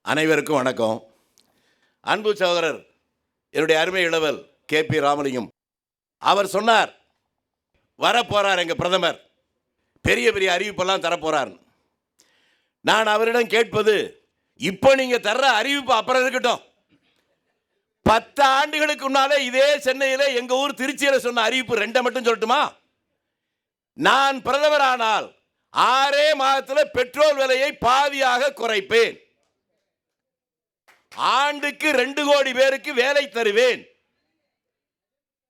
அனைவருக்கும் வணக்கம். அன்பு சகோதரர் என்னுடைய அருமை இளவல் KP ராமலிங்கம் அவர் சொன்னார், வரப்போறார் எங்கள் பிரதமர், பெரிய பெரிய அறிவிப்பெல்லாம் தரப்போறார். நான் அவரிடம் கேட்பது, இப்போ நீங்கள் தர்ற அறிவிப்பு அப்புறம் இருக்கட்டும், 10 ஆண்டுகளுக்கு முன்னாலே இதே சென்னையில் எங்கள் ஊர் திருச்சியில் சொன்ன அறிவிப்பு 2 மட்டும் சொல்லட்டுமா? நான் பிரதமர் ஆனால் 6 மாதத்தில் பெட்ரோல் விலையை பாதியாக குறைப்பேன், ஆண்டுக்கு 2 கோடி பேருக்கு வேலை தருவேன்,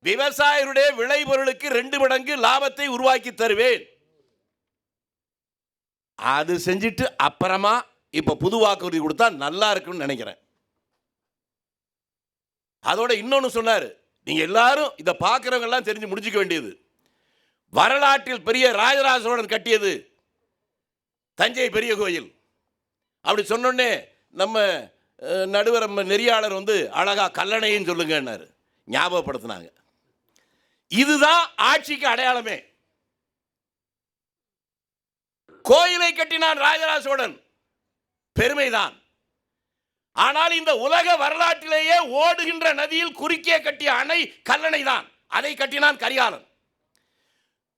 விவசாயிகளுடைய விளைபொருளுக்கு 2 மடங்கு லாபத்தை உருவாக்கி தருவேன். அது செஞ்சிட்டு அப்புறமா இப்ப புது வாக்குறுதி கொடுத்தா நல்லா இருக்குன்னு நினைக்கிறேன். அதோட இன்னொன்னு சொன்னாரு, நீங்க எல்லாரும் இதை பார்க்கிறவங்க எல்லாம் தெரிஞ்சு முடிச்சுக்க வேண்டியது, வரலாற்றில் பெரிய ராஜராஜ சோழன் கட்டியது தஞ்சை பெரிய கோயில். அப்படி சொன்னோடனே நம்ம நடுவர் நெறியாளர் அழகா கல்லணைன்னு சொல்லுங்கன்னாரு, ஞாபகப்படுத்தினாங்க. இதுதான் ஆட்சிக்கு அடையாளமே. கோயிலை கட்டினான் ராஜராஜ சோழன், பெருமைதான். ஆனால் இந்த உலக வரலாற்றிலேயே ஓடுகின்ற நதியில் குறுக்கே கட்டிய அணை கல்லணை தான், அதை கட்டினான் கரிகாலன்.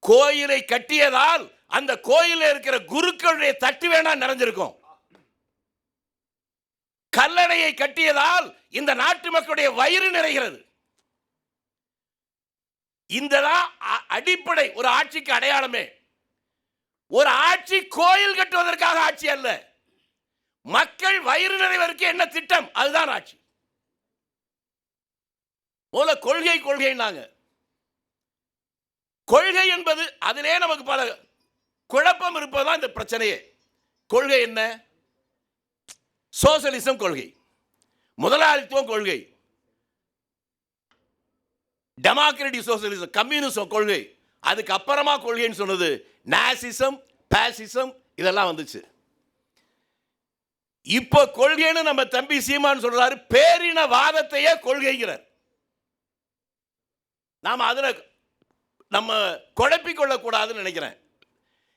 கோயிலை கட்டியதால் அந்த கோயிலில் இருக்கிற குருக்களுடைய தட்டு வேணா நிறைஞ்சிருக்கும். கல்லணையை கட்டியதால் இந்த நாட்டு மக்களுடைய வயிறு நிறைகிறது. இந்த அடிப்படை ஒரு ஆட்சிக்கு அடையாளமே. ஒரு ஆட்சி கோயில் கட்டுவதற்காக ஆட்சி அல்ல, மக்கள் வயிறு நிறைவதற்கு என்ன திட்டம், அதுதான் ஆட்சி. போல கொள்கை கொள்கைன்னாங்க. கொள்கை என்பது அதிலே நமக்கு பல குழப்பம் இருப்பதுதான் இந்த பிரச்சனையே. கொள்கை என்ன? சோசலிசம் கொள்கை, முதலாளித்துவம் கொள்கை, டெமோக்ராட்டிக் சோசலிசம் கம்யூனிசம் கொள்கை, அதுக்கு அப்புறமா கொள்கைன்னு சொன்னது நாசிசம், பாசிசம், இதெல்லாம் வந்துச்சு. இப்போ கொள்கைன்னு நம்ம தம்பி சீமான் சொல்றாரு, பேரினவாதத்தையே கொள்கைங்கிறார். நாம அதுல நம்ம குழப்பிக் கொள்ளக்கூடாதுன்னு நினைக்கிறேன்.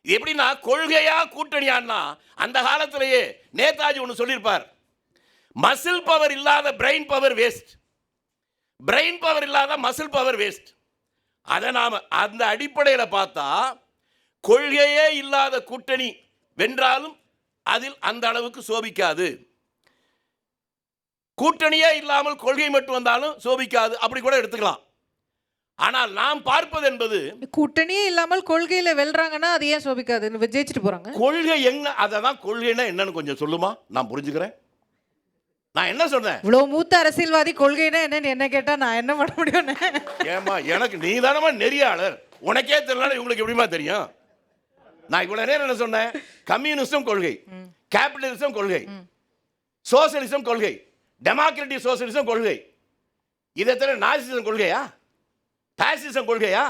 எப்படின்னா, கொள்கையா கூட்டணியான்னா, அந்த காலத்திலேயே நேதாஜி ஒன்று சொல்லியிருப்பார், மசில் பவர் இல்லாத brain power waste, brain power இல்லாத மசில் பவர் வேஸ்ட். அதை நாம அந்த அடிப்படையில் பார்த்தா, கொள்கையே இல்லாத கூட்டணி வென்றாலும் அதில் அந்த அளவுக்கு சோபிக்காது, கூட்டணியே இல்லாமல் கொள்கை மட்டும் வந்தாலும் சோபிக்காது, அப்படி கூட எடுத்துக்கலாம். ஆனால் நாம் பார்ப்பது என்பது, கூட்டணியே இல்லாமல் கொள்கையில வெல்றாங்கன்னா அது ஏன் சோபிக்காது, ஜெயிச்சிட்டு போறாங்க. கொள்கை என்ன, அததான் கொள்கைன்னா என்னன்னு கொஞ்சம் சொல்லுமா, நான் புரிஞ்சுக்கிறேன். நான் என்ன சொன்னேன், இவ்வளவு மூத்த அரசியல்வாதி கொள்கைனா என்னன்னு என்ன கேட்டா நான் என்ன பண்ண முடியும்? ஏமா, எனக்கு நீ தானமா நெறியாளர், உனக்கே தெரியல, இவங்களுக்கு எப்படிமா தெரியும்? நான் இவ்வளவு நேரம் என்ன சொன்னேன், கம்யூனிசம் கொள்கை, கேபிட்டலிசம் கொள்கை, சோசியலிசம் கொள்கை, டெமோக்ராட்டிக் சோசியலிசம் கொள்கை, இதை தவிர நாசிசம் கொள்கையா, பாசிசம் கொள்கையா?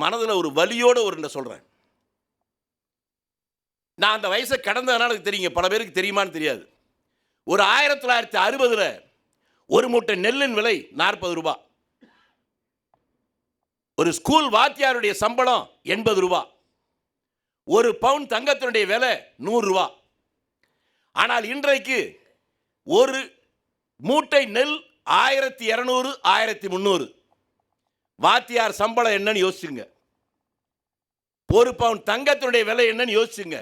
மனதில் ஒரு வலியோட ஒரு சொல்றேன். நான் அந்த வயசை கடந்ததுனால எனக்கு தெரியுங்க, பல பேருக்கு தெரியுமான்னு தெரியாது. ஒரு 1960 ஒரு மூட்டை நெல்லின் விலை 40 ரூபாய், ஒரு ஸ்கூல் வாத்தியாருடைய சம்பளம் 80 ரூபாய், ஒரு பவுன் தங்கத்தினுடைய விலை 100 ரூபாய். ஆனால் இன்றைக்கு ஒரு மூட்டை நெல் 1200 1300, வாத்தியார் சம்பளம் என்னன்னு யோசிச்சுங்க, ஒரு பவுன் தங்கத்தினுடைய விலை என்னன்னு யோசிச்சுங்க.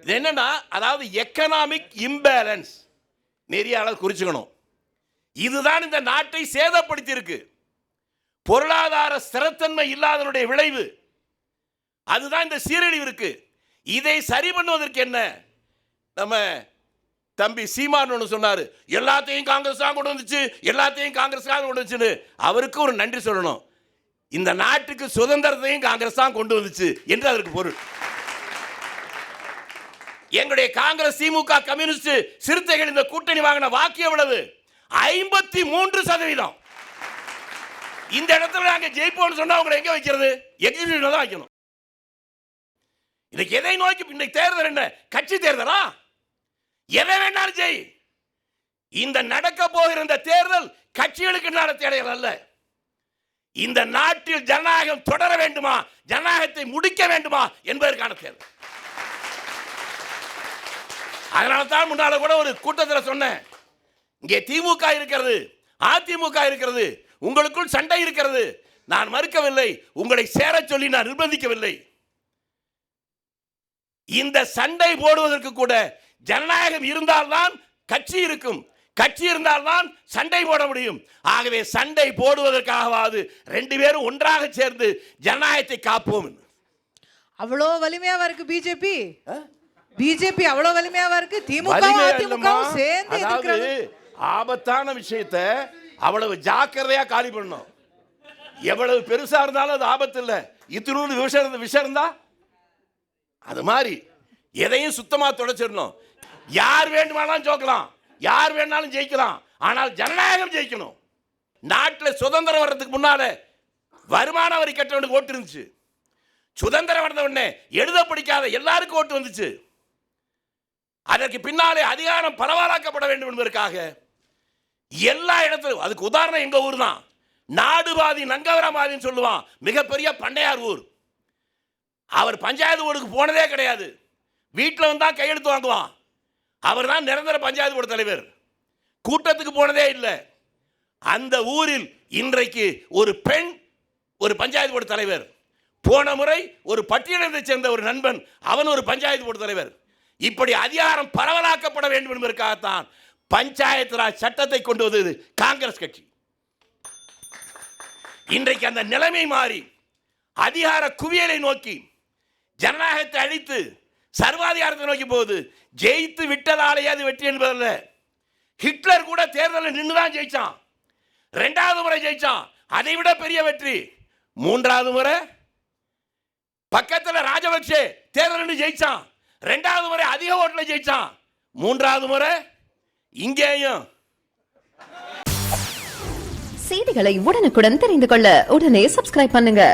இது என்னன்னா, அதாவது எக்கனாமிக் இம்பேலன்ஸ், நிறைய அளவு குறிச்சுக்கணும். இதுதான் இந்த நாட்டை சேதப்படுத்தி இருக்கு. பொருளாதார ஸ்திரத்தன்மை இல்லாதனுடைய விளைவு அதுதான் இந்த சீரழிவு இருக்கு. இதை சரி பண்ணுவதற்கு என்ன, நம்ம தம்பி சீமான் ஒன்று சொன்னாரு, எல்லாத்தையும் காங்கிரஸ் தான் கொண்டு வந்துச்சு, எல்லாத்தையும் காங்கிரஸ் தான் கொண்டு வந்துச்சுன்னு. அவருக்கு ஒரு நன்றி சொல்லணும், இந்த நாட்டுக்கு சுதந்திரத்தையும் காங்கிரஸ் தான் கொண்டு வந்துச்சு என்று அதற்கு பொருள். எங்களுடைய காங்கிரஸ், திமுக, கம்யூனிஸ்ட், சிறுத்தைகள் இந்த கூட்டணி வாங்கின வாக்கு எவ்வளவு? 53%. இந்த இடத்துல நாங்க ஜெயிப்போம்னு சொன்னா அவங்களை எங்க வைக்கிறது? எக்ஸிக்யூட்டிவ்ல தான் வைக்கணும். இன்னைக்கு எதை நோக்கி? இன்னைக்கு தேர்தல் என்ன, கட்சி தேர்தலா? எதை வேணாலும் ஜெய். இந்த நடக்க போகிற இந்த தேர்தல் கட்சிகளுக்கு தேர்தல் அல்ல. இந்த நாட்டில் ஜனநாயகம் தொடர வேண்டுமா, ஜனநாயகத்தை முடிக்க வேண்டுமா என்பதற்கான தேர்தல். அதனால தான் முன்னால கூட ஒரு கூட்டத்தில் சொன்னேன், இங்கே திமுக இருக்கிறது, அதிமுக இருக்கிறது, உங்களுக்குள் சண்டை இருக்கிறது. நான் மறுக்கவில்லை, உங்களை சேர சொல்லி நான் நிர்பந்திக்கவில்லை. இந்த சண்டை போடுவதற்கு கூட ஜனநாயகம் இருந்தால்தான் கட்சி இருக்கும், கட்சி இருந்தால்தான் சண்டை போட முடியும். ஆகவே சண்டை போடுவதற்காகவாது ரெண்டு பேரும் ஒன்றாக சேர்ந்து ஜனநாயகத்தை காப்போம். அவ்வளோ வலிமையாவா இருக்கு பிஜேபி? பிஜேபி அவ்வளோ வலிமையாவா இருக்கு? திமுக அதிமுக சேர்ந்து எதிர்க்கிறது. ஆபத்தான விஷயத்தை அவ்வளவு ஜாக்கிரதையா காலி பண்ணணும். எவ்வளவு பெருசா இருந்தாலும் அது ஆபத்து இல்லை. இத்தினூறு விஷம் இருந்தா அது மாதிரி எதையும் சுத்தமா தொடச்சிடணும். யார் வேண்டுமானாலும் ஜோக்கலாம், யார் வேணாலும் ஜெயிக்கலாம், ஆனால் ஜனநாயகம் ஜெயிக்கணும். நாட்டில் சுதந்திரம் வர்றதுக்கு முன்னால வருமான வரி கட்டவனுக்கு ஓட்டு இருந்துச்சு. சுதந்திரம் வந்த உடனே எழுத படிக்காத எல்லாருக்கும் ஓட்டு வந்துச்சு. அதற்கு பின்னாலே அதிகாரம் பரவலாக்கப்பட வேண்டும் என்பதற்காக எல்லா இடத்திலும், அதுக்கு உதாரணம் எங்க ஊர் தான். நாடுபாதி நங்கவரபாதின்னு சொல்லுவான், மிகப்பெரிய பண்ணையார் ஊர். அவர் பஞ்சாயத்து போர்டுக்கு போனதே கிடையாது, வீட்டில் வந்தா கையெழுத்து வாங்குவான். அவர் தான் நிரந்தர பஞ்சாயத்து போர்டு தலைவர். கூட்டத்துக்கு போனதே இல்லை. அந்த ஊரில் இன்றைக்கு ஒரு பெண் ஒரு பஞ்சாயத்து போர்டு தலைவர். போன முறை ஒரு பட்டியலத்தை சேர்ந்த ஒரு நண்பன், அவன் ஒரு பஞ்சாயத்து போர்டு தலைவர். இப்படி அதிகாரம் பரவலாக்கப்பட வேண்டும் என்பதற்காகத்தான் பஞ்சாயத்து ராஜ் சட்டத்தை கொண்டு வந்தது காங்கிரஸ் கட்சி. இன்றைக்கு அந்த நிலைமை மாறி அதிகார குவியலை நோக்கி ஜனநாயகத்தை அழித்து சர்வாதிகாரத்தை நோக்கி போகுது. ஜெயித்து விட்டதாலேயே அது வெற்றி என்பதல்ல. ஹிட்லர் கூட தேர்தலில் நின்றுதான் ஜெயிச்சான். 2வது முறை ஜெயிச்சான், அதை விட பெரிய வெற்றி. 3வது முறை பக்கத்தில் ராஜபக்சே தேர்தலில் ஜெயிச்சான், 2வது முறை அதிக ஓட்டுல ஜெயிச்சான். 3வது முறை இங்கேயும். செய்திகளை உடனுக்குடன் தெரிந்து கொள்ள உடனே சப்ஸ்கிரைப் பண்ணுங்க.